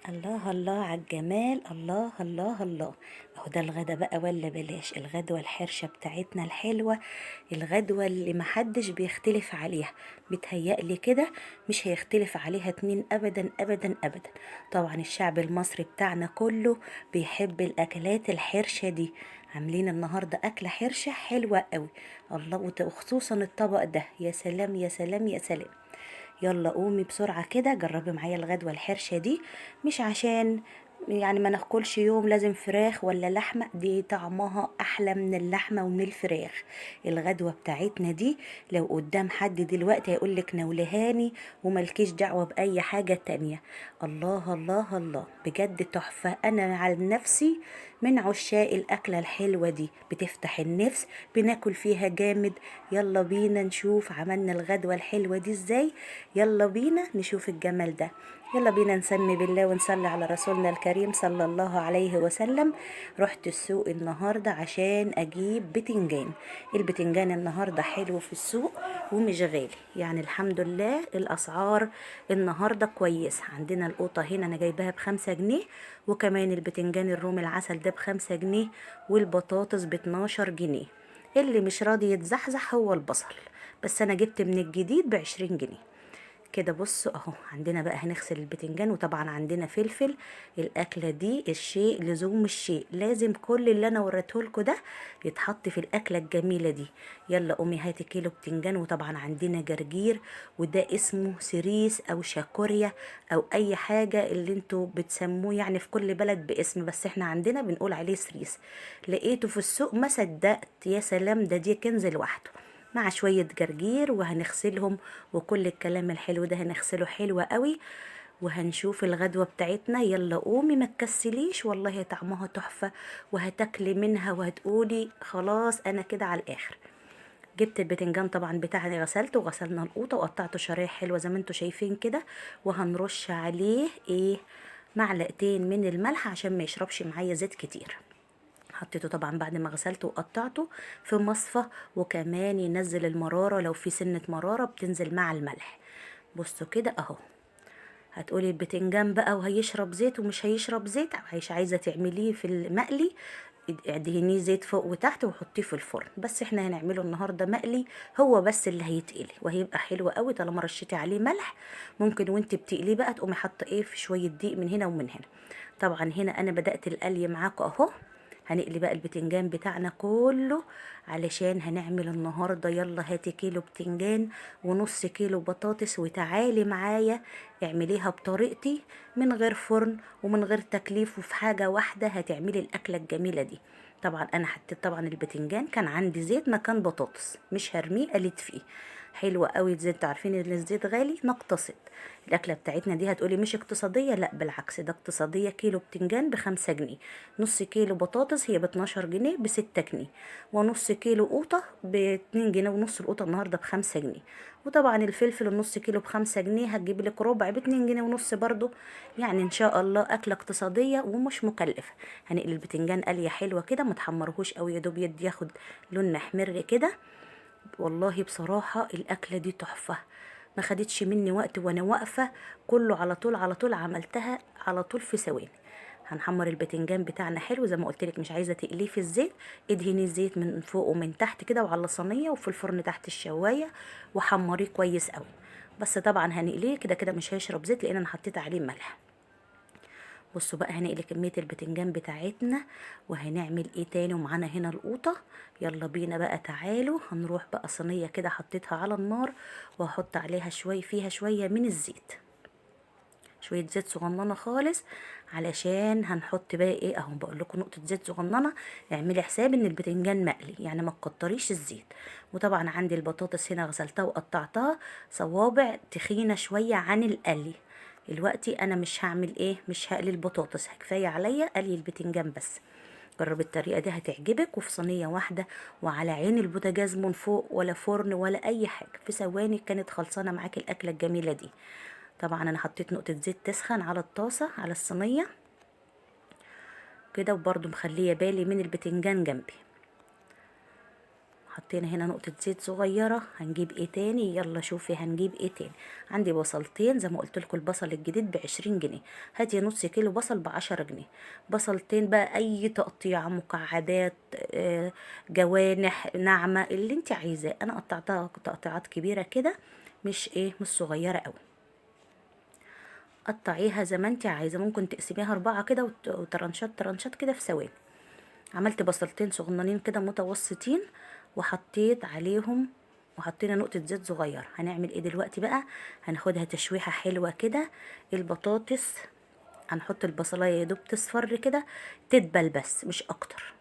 الله الله على الجمال، الله الله الله. اهو ده الغدا بقى ولا بلاش الغدوة الحرشة بتاعتنا الحلوة، الغدوة اللي محدش بيختلف عليها. بتهيألي كده مش هيختلف عليها اتنين ابدا ابدا ابدا. طبعا الشعب المصري بتاعنا كله بيحب الاكلات الحرشة دي. عاملين النهاردة أكلة حرشة حلوة قوي. الله، وخصوصا الطبق ده، يا سلام يا سلام يا سلام. يلا قومي بسرعة كده جربي معايا الغدوة الحرشة دي. مش عشان يعني ما ناكلش يوم لازم فراخ ولا لحمة، دي طعمها احلى من اللحمة ومن الفراخ. الغدوة بتاعتنا دي لو قدام حد دلوقتي هيقولك نولهاني وملكيش دعوة بأي حاجة تانية. الله الله الله، بجد تحفة. انا على نفسي من عشاق الأكلة الحلوة دي، بتفتح النفس، بناكل فيها جامد. يلا بينا نشوف عملنا الغدوة الحلوة دي ازاي. يلا بينا نشوف الجمال ده. يلا بينا نسمي بالله ونصلي على رسولنا الكريم صلى الله عليه وسلم. رحت السوق النهاردة عشان أجيب بتنجان. البتنجان النهاردة حلو في السوق ومش غالي، يعني الحمد لله الأسعار النهاردة كويسة. عندنا القوطة هنا أنا جايباها ب5 جنيه، وكمان البتنجان الرومي العسل ده ب5 جنيه، والبطاطس ب12 جنيه. اللي مش راضي يتزحزح هو البصل، بس أنا جبت من الجديد ب20 جنيه. كده بصوا اهو، عندنا بقى هنغسل البتنجان، وطبعا عندنا فلفل. الاكله دي الشيء لزوم الشيء، لازم كل اللي انا وريته لكم ده يتحط في الاكله الجميله دي. يلا قومي هاتي كيلو بتنجان، وطبعا عندنا جرجير، وده اسمه سيريس او شاكوريا او اي حاجه اللي انتوا بتسموه، يعني في كل بلد باسم، بس احنا عندنا بنقول عليه سيريس. لقيته في السوق ما صدقت، يا سلام، ده دي كنز لوحده مع شوية جرجير، وهنغسلهم. وكل الكلام الحلو ده هنغسله حلو قوي، وهنشوف الغدوة بتاعتنا. يلا قومي ما تكسليش، والله طعمها تحفة، وهتاكلي منها وهتقولي خلاص انا كده على الاخر. جبت البتنجان طبعا بتاعي، غسلته وغسلنا القوطة وقطعته شرايح حلوة زي ما انتوا شايفين كده. وهنرش عليه ايه؟ معلقتين من الملح عشان ما يشربش معايا زيت كتير. حطيته طبعا بعد ما غسلته وقطعته في مصفى، وكمان ينزل المرارة، لو في سنة مرارة بتنزل مع الملح. بصوا كده اهو. هتقولي البتنجان بقى وهيشرب زيت ومش هيشرب زيت، عايش عايزة تعمليه في المقلي ادهنيه زيت فوق وتحت وحطيه في الفرن، بس احنا هنعمله النهارده مقلي، هو بس اللي هيتقلي وهيبقى حلو قوي طالما رشيتي عليه ملح. ممكن وانت بتقليه بقى تقومي حاطه ايه في شويه دقيق من هنا ومن هنا. طبعا هنا انا بدأت القلي معاكم اهو. هنقلي بقى البتنجان بتاعنا كله علشان هنعمل النهارده. يلا هاتي كيلو بتنجان ونص كيلو بطاطس، وتعالي معايا اعمليها بطريقتي من غير فرن ومن غير تكليف، وفي حاجة واحدة هتعملي الأكلة الجميلة دي. طبعا أنا حطيت طبعا البتنجان، كان عندي زيت مكان بطاطس مش هرميه، قليت فيه. حلوة قوي الزيت، عارفين ان الزيت غالي نقتصد. الاكله بتاعتنا دي هتقولي مش اقتصاديه، لا بالعكس ده اقتصاديه. كيلو بتنجان ب5 جنيه، نص كيلو بطاطس هي ب12 جنيه ب6 جنيه، ونص كيلو قوطه ب2 جنيه ونص، القوطه النهارده ب5 جنيه. وطبعا الفلفل النص كيلو ب5 جنيه، هتجيب لك ربع ب2 جنيه ونص برضو. يعني ان شاء الله اكله اقتصاديه ومش مكلفه. هنقلي البتنجان قليه حلوه كده، ما تحمرهوش قوي، يا دوب يدي ياخد لون محمر كده. والله بصراحة الأكلة دي تحفة، ما خدتش مني وقت وانا واقفة، كله على طول على طول عملتها على طول في ثواني. هنحمر البتنجان بتاعنا حلو زي ما قلت لك، مش عايزه تقليه في الزيت، ادهني الزيت من فوق ومن تحت كده وعلى صينيه وفي الفرن تحت الشوايه، وحمريه كويس قوي. بس طبعا هنقليه كده كده مش هيشرب زيت لان انا حطيت عليه ملح. بصوا بقى هنقلي كمية البتنجان بتاعتنا، وهنعمل ايه تاني، ومعانا هنا القوطة. يلا بينا بقى تعالوا هنروح بقى صينية كده حطيتها على النار، وهحط عليها فيها شوية من الزيت، شوية زيت صغننة خالص، علشان هنحط بقى ايه اهو، بقول لكم نقطة زيت صغننة. اعملي حساب ان البتنجان مقلي، يعني ما تكتريش الزيت. وطبعا عندي البطاطس هنا غسلتها وقطعتها صوابع تخينة شوية عن القلي. دلوقتي انا مش هعمل ايه، مش هقلي البطاطس، كفاية عليا قلي البتنجان بس. جرب الطريقة دي هتعجبك، وفي صينية واحدة وعلى عين البوتاجاز من فوق، ولا فرن ولا اي حاجة، في ثواني كانت خلصانة معاكي الاكلة الجميلة دي. طبعا انا حطيت نقطة زيت تسخن على الطاسة على الصينية كده، وبرضو مخلية بالي من البتنجان جنبي. حطينا هنا نقطة زيت صغيرة. هنجيب ايه تاني؟ يلا شوفي هنجيب ايه تاني. عندي بصلتين زي ما قلت لكم، البصل الجديد ب20 جنيه، هاتي نص كيلو بصل ب10 جنيه. بصلتين بقى اي تقطيع، مكعبات، جوانح ناعمة اللي انت عايزاه. انا قطعتها تقطيعات كبيرة كده، مش صغيرة قوي. قطعيها زي ما انت عايزة، ممكن تقسميها 4 كده وترنشات ترنشات كده في ثواني. عملت بصلتين صغننين كده متوسطين، وحطيت عليهم، وحطينا نقطة زيت صغير. هنعمل ايه دلوقتي بقى؟ هناخدها تشويحة حلوة كده. البطاطس هنحط البصلاية يا دوب تصفر كده، تدبل بس مش اكتر.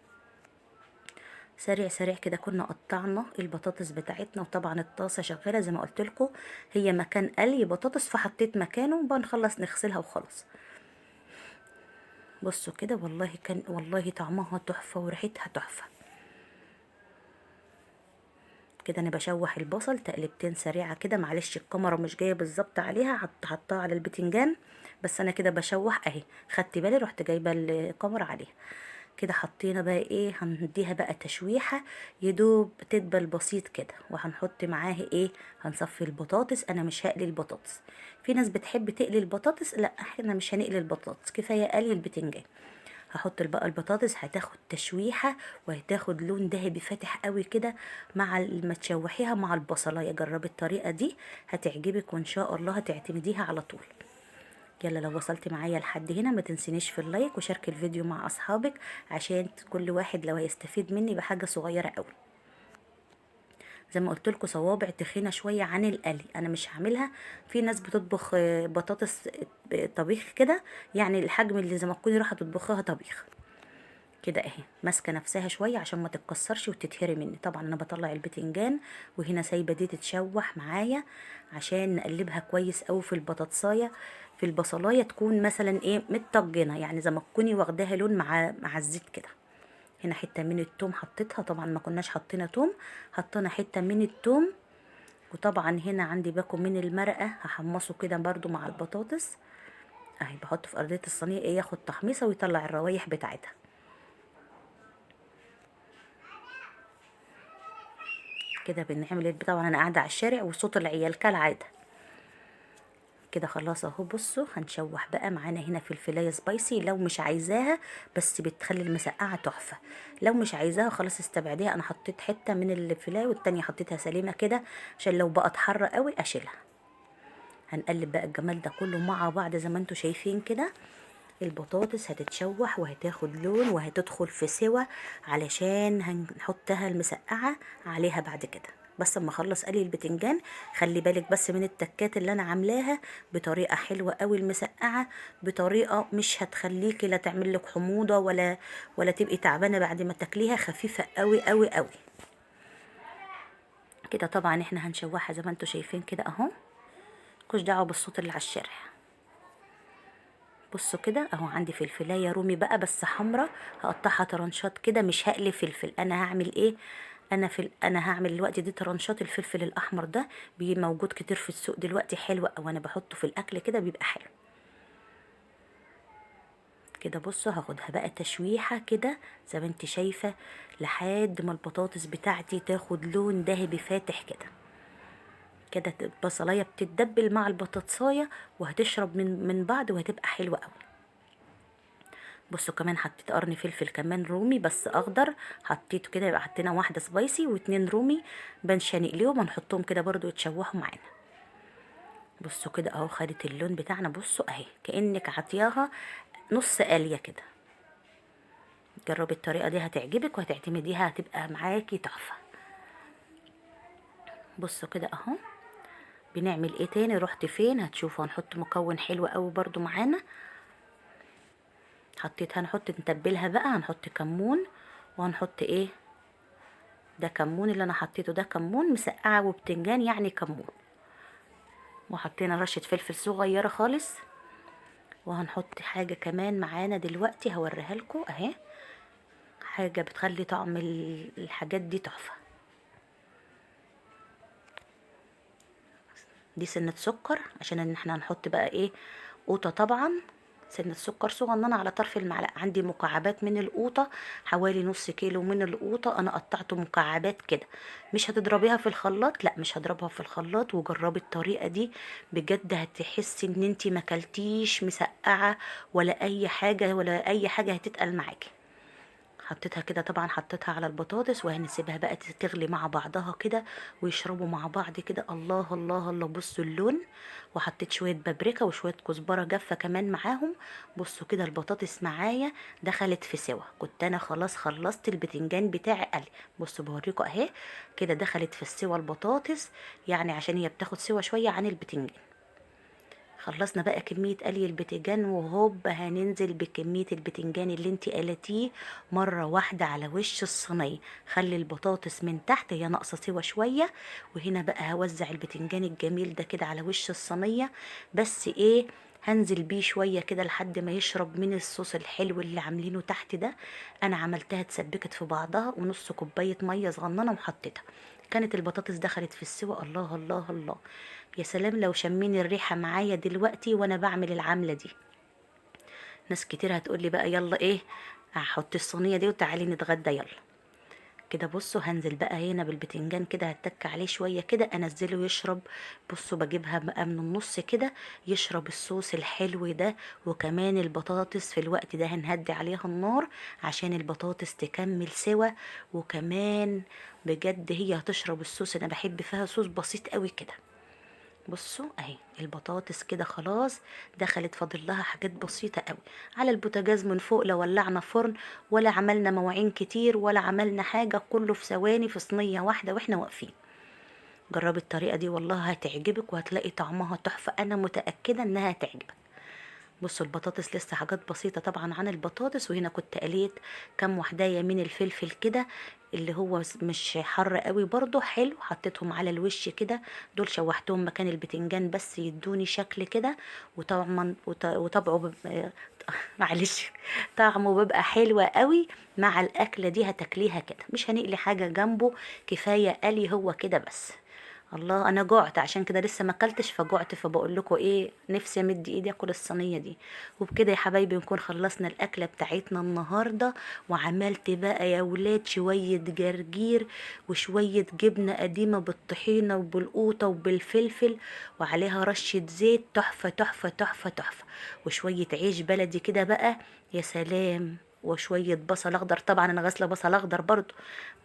سريع سريع كده كنا قطعنا البطاطس بتاعتنا، وطبعا الطاسة شغالة زي ما قلت لكم، هي مكان قلي بطاطس فحطيت مكانه، بنخلص نغسلها وخلاص. بصوا كده، والله طعمها تحفة وريحتها تحفة. كده انا بشوح البصل تقلبتين سريعه كده، معلش الكاميرا مش جايه بالظبط عليها، حطها على البتنجان، بس انا كده بشوح اهي، خدت بالي رحت جايبه الكاميرا عليها. كده حطينا بقى ايه، هنديها بقى تشويحه يدوب تدبل بسيط كده، وهنحط معاها ايه، هنصفي البطاطس. انا مش هقلي البطاطس، في ناس بتحب تقلي البطاطس، لا احنا مش هنقلي البطاطس، كفايه قلي البتنجان. هحط بقى البطاطس، هتاخد تشويحة وهتاخد لون ذهبي فاتح قوي كده مع ما تشوحيها مع البصلايه. جربي الطريقة دي هتعجبك، وان شاء الله هتعتمديها على طول. يلا لو وصلت معايا لحد هنا ما تنسينيش في اللايك وشارك الفيديو مع اصحابك، عشان كل واحد لو هيستفيد مني بحاجة صغيرة قوي. زي ما قلت لكم صوابع تخينه شويه عن القلي، انا مش هعملها. في ناس بتطبخ بطاطس طبيخ كده، يعني الحجم اللي زي ما تكوني رايحه تطبخيها طبيخ كده اهي، ماسكه نفسها شويه عشان ما تتكسرش وتتهري مني. طبعا انا بطلع البتنجان وهنا سايبه دي تتشوح معايا، عشان نقلبها كويس قوي في البطاطسايه، في البصلايه تكون مثلا ايه متطجنه، يعني زي ما تكوني واخداها لون مع الزيت كده. هنا حته من التوم حطيتها، طبعا ما كناش حطينا توم، حطينا حته من التوم. وطبعا هنا عندي باكو من المرقه، هحمصه كده برضو مع البطاطس اهي، بحطه في ارضيه الصينيه ايه، ياخد تحميصه ويطلع الروايح بتاعتها. كده بنعمل ايه، طبعا انا قاعده على الشارع وصوت العيال كالعاده. كده خلاص اهو. بصوا هنشوح بقى معانا هنا فلفلايه سبايسي لو مش عايزاها، بس بتخلي المسقعه تحفه. لو مش عايزاها خلاص استبعديها، انا حطيت حته من الفلفلايه والتانية حطيتها سليمه كده، عشان لو بقت حاره قوي اشيلها. هنقلب بقى الجمال ده كله مع بعض زي ما انتوا شايفين كده. البطاطس هتتشوح وهتاخد لون وهتدخل في سوا، علشان هنحطها المسقعة عليها بعد كده. بس اما اخلص قلي البتنجان، خلي بالك بس من التكات اللي انا عاملاها بطريقة حلوة قوي المسقعة، بطريقة مش هتخليكي لا تعمل لك حموضة ولا تبقي تعبانة بعد ما تاكليها، خفيفة قوي قوي قوي كده. طبعا احنا هنشوحها زي ما انتوا شايفين كده اهو، ملكوش دعوة بالصوت اللي على الشارع. بصوا كده اهو، عندي فلفلايه رومي بقى بس حمرا، هقطعها طرنشات كده، مش هقلي فلفل. انا هعمل ايه، انا هعمل دلوقتي دي طرنشات. الفلفل الاحمر ده موجود كتير في السوق دلوقتي، حلو، او انا بحطه في الاكل كده بيبقى حلو كده. بصوا هاخدها بقى تشويحه كده زي ما انت شايفه، لحد ما البطاطس بتاعتي تاخد لون ذهبي فاتح كده. كده البصلايه بتتدبل مع البطاطسايه وهتشرب من بعض وهتبقى حلوه قوي. بصوا كمان حطيت قرن فلفل كمان رومي بس اخضر، حطيته كده، يبقى حطينا واحده سبايسي واتنين رومي بنش هنقليهم، هنحطهم كده برضو يتشوحوا معانا. بصوا كده اهو، خدت اللون بتاعنا. بصوا اهي كأنك عطياها نص قاليه كده. جربي الطريقه دي هتعجبك وهتعتمديها، هتبقى معاكي تحفه. بصوا كده اهو. بنعمل ايه تاني، رحت فين، هتشوفوا هنحط مكون حلو قوي برضو معانا. هنحط نتبلها بقى، هنحط كمون، وهنحط ايه، ده كمون اللي انا حطيته، ده كمون مسقعه وبتنجان يعني كمون. وحطينا رشه فلفل صغيره خالص. وهنحط حاجه كمان معانا دلوقتي هوريها لكم اهي، حاجه بتخلي طعم الحاجات دي تحفه. دي سنه سكر عشان ان احنا هنحط بقى ايه، قوطه طبعا سنة سكر صغننة على طرف المعلقة. عندي مكعبات من القوطة، حوالي نص كيلو من القوطة أنا قطعته مكعبات كده. مش هتضربيها في الخلاط، لا مش هضربها في الخلاط. وجربي الطريقة دي بجد، هتحسي ان انتي مكلتيش مسقعة ولا أي حاجة، ولا أي حاجة هتتقل معاكي. حطيتها كده طبعا، حطيتها على البطاطس وهنسيبها بقى تغلي مع بعضها كده ويشربوا مع بعض كده. الله الله الله، بصوا اللون. وحطيت شوية بابريكا وشوية كزبرة جافة كمان معاهم. بصوا كده البطاطس معايا دخلت في سوا. كنت انا خلاص خلصت البتنجان بتاعي قلي. بصوا بوريكم اهي كده دخلت في السوا البطاطس، يعني عشان هي بتاخد سوا شوية عن البتنجان. خلصنا بقى كمية قلي البتنجان، وهوب هننزل بكمية البتنجان اللي انتي قلتيه مرة واحدة على وش الصينية. خلي البطاطس من تحت هي ناقصة سوا شوية، وهنا بقى هوزع البتنجان الجميل ده كده على وش الصينية. بس ايه، هنزل بيه شوية كده لحد ما يشرب من الصوص الحلو اللي عاملينه تحت ده. انا عملتها اتسبكت في بعضها، ونص كوباية مية صغننة وحطيتها. كانت البطاطس دخلت في السوا. الله الله الله، يا سلام لو شمين الريحة معايا دلوقتي وانا بعمل العملة دي. ناس كتير هتقولي بقى يلا ايه، هحط الصينية دي وتعالي نتغدى يلا كده. بصوا هنزل بقى هنا بالبتنجان كده، هتك عليه شوية كده انزله يشرب. بصوا بجيبها بقى من النص كده يشرب الصوص الحلو ده. وكمان البطاطس في الوقت ده هنهدي عليها النار عشان البطاطس تكمل سوا. وكمان بجد هي هتشرب الصوص، انا بحب فيها صوص بسيط قوي كده. بصوا اهي البطاطس كده خلاص دخلت، فاضل لها حاجات بسيطة قوي على البوتاجاز من فوق. لا ولعنا فرن ولا عملنا مواعين كتير ولا عملنا حاجة، كله في ثواني في صينية واحدة واحنا واقفين. جربي الطريقة دي والله هتعجبك، وهتلاقي طعمها تحفة، انا متأكدة انها هتعجبك. بصوا البطاطس لسه حاجات بسيطة طبعا عن البطاطس. وهنا كنت قليت كام وحداية من الفلفل كده، اللي هو مش حر قوي برضو، حلو. حطيتهم على الوش كده، دول شوحتهم مكان البتنجان بس يدوني شكل كده. وطبعا وطبعه معلش، طعمه بيبقى حلو قوي مع الأكلة دي. هتاكليها كده مش هنقلي حاجة جنبه، كفاية قلي هو كده بس. الله انا جعت عشان كده لسه ما اكلتش، فجعت، فبقول لكم ايه، نفسي امد ايدي اكل الصينيه دي. وبكده يا حبايبي نكون خلصنا الاكله بتاعتنا النهارده. وعملت بقى يا ولاد شويه جرجير وشويه جبنه قديمه بالطحينه وبالقوطه وبالفلفل، وعليها رشه زيت، تحفه تحفه تحفه تحفه. وشويه عيش بلدي كده بقى، يا سلام. وشوية بصل اخضر، طبعا انا غاسلة بصل اخضر برضو.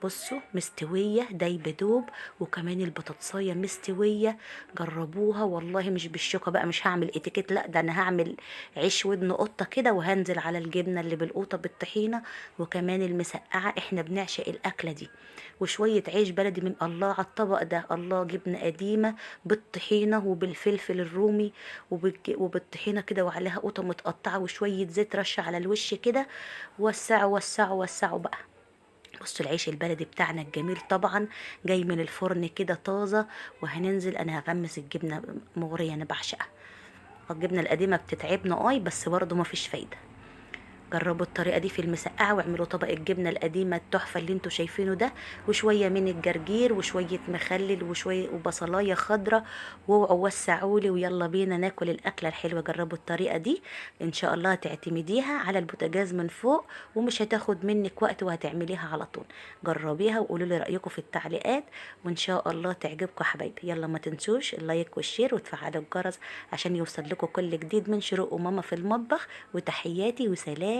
بصوا مستوية دايبة دوب، وكمان البطاطساية مستوية. جربوها والله، مش بالشوكة بقى، مش هعمل اتيكيت، لا ده انا هعمل عيش ودن قطة كده، وهنزل على الجبنة اللي بالقوطة بالطحينة وكمان المسقعة. احنا بنعشق الاكلة دي. وشوية عيش بلدي من الله على الطبق ده. الله، جبنة قديمة بالطحينة وبالفلفل الرومي وبالطحينة كده، وعليها قوطة متقطعة، وشوية زيت رش على الوش كده. وسعوا وسعوا وسعوا بقى. بصوا العيش البلدي بتاعنا الجميل طبعا جاي من الفرن كده طازة. وهننزل، انا هغمس الجبنة مغرية، انا بعشقها. الجبنة القديمة بتتعبنا بس برضه ما فيش فايدة. جربوا الطريقة دي في المسقعة، واعملوا طبق الجبنة القديمة التحفة اللي انتوا شايفينه ده، وشوية من الجرجير وشوية مخلل وشوية وبصلاية خضرة. واوعوا وسعولي، ويلا بينا ناكل الأكلة الحلوة. جربوا الطريقة دي ان شاء الله تعتمديها على البوتاجاز من فوق، ومش هتاخد منك وقت، وهتعمليها على طول. جربيها وقولوا لي رأيكم في التعليقات، وان شاء الله تعجبكم يا حبايبي. يلا ما تنسوش اللايك والشير وتفعلوا الجرس عشان يوصل لكم كل جديد من شروق وماما في المطبخ. وتحياتي وسلام.